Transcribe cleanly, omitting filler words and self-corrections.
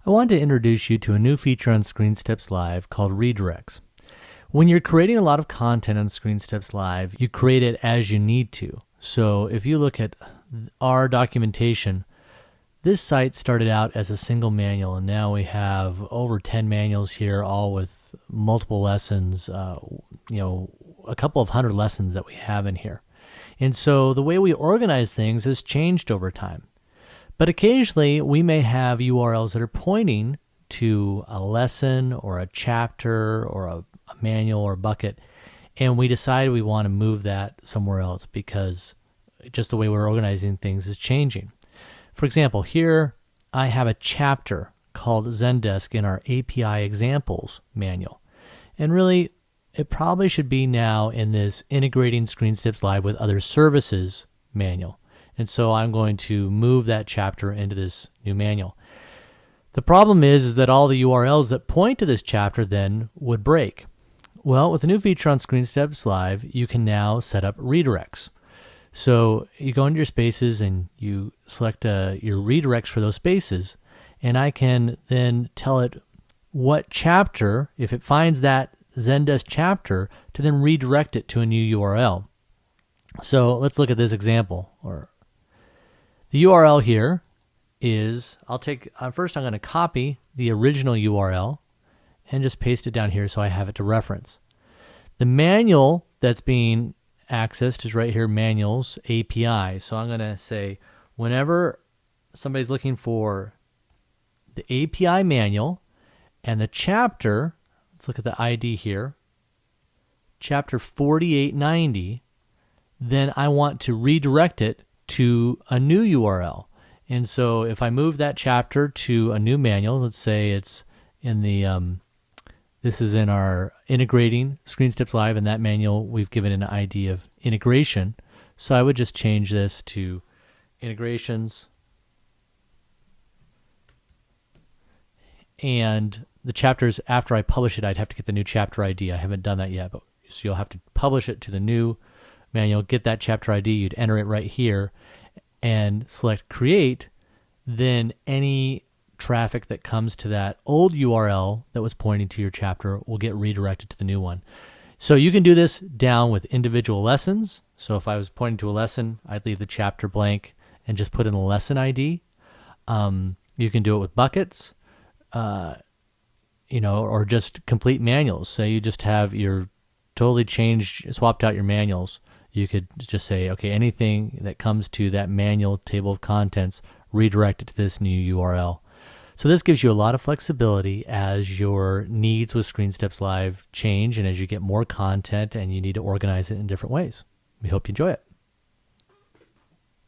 I wanted to introduce you to a new feature on ScreenSteps Live called redirects. When you're creating a lot of content on ScreenSteps Live, you create it as you need to. So if you look at our documentation, this site started out as a single manual, and now we have over 10 manuals here, all with multiple lessons, a couple of hundred lessons that we have in here. And so the way we organize things has changed over time. But occasionally we may have URLs that are pointing to a lesson or a chapter or a manual or bucket, and we decide we want to move that somewhere else because just the way we're organizing things is changing. For example, here I have a chapter called Zendesk in our API examples manual. And really, it probably should be now in this integrating ScreenSteps Live with other services manual. And so I'm going to move that chapter into this new manual. The problem is that all the URLs that point to this chapter then would break. Well, with a new feature on ScreenSteps Live, you can now set up redirects. So you go into your spaces and you select your redirects for those spaces, and I can then tell it what chapter, if it finds that Zendesk chapter, to then redirect it to a new URL. So let's look at this example. The URL here is, first I'm going to copy the original URL and just paste it down here so I have it to reference. The manual that's being accessed is right here, Manuals API. So I'm going to say whenever somebody's looking for the API manual and the chapter, let's look at the ID here, chapter 4890, then I want to redirect it to a new URL. And so if I move that chapter to a new manual, let's say it's in the this is in our integrating ScreenSteps Live, and that manual we've given an ID of integration. So I would just change this to integrations, and the chapters, after I publish it, I'd have to get the new chapter ID. I haven't done that yet, but so you'll have to publish it to the new manual, get that chapter ID, you'd enter it right here and select create. Then any traffic that comes to that old URL that was pointing to your chapter will get redirected to the new one. So you can do this down with individual lessons. So if I was pointing to a lesson, I'd leave the chapter blank and just put in the lesson ID. You can do it with buckets, or just complete manuals. So you just have your totally swapped out your manuals. You could just say, okay, anything that comes to that manual table of contents, redirect it to this new URL. So this gives you a lot of flexibility as your needs with ScreenSteps Live change and as you get more content and you need to organize it in different ways. We hope you enjoy it.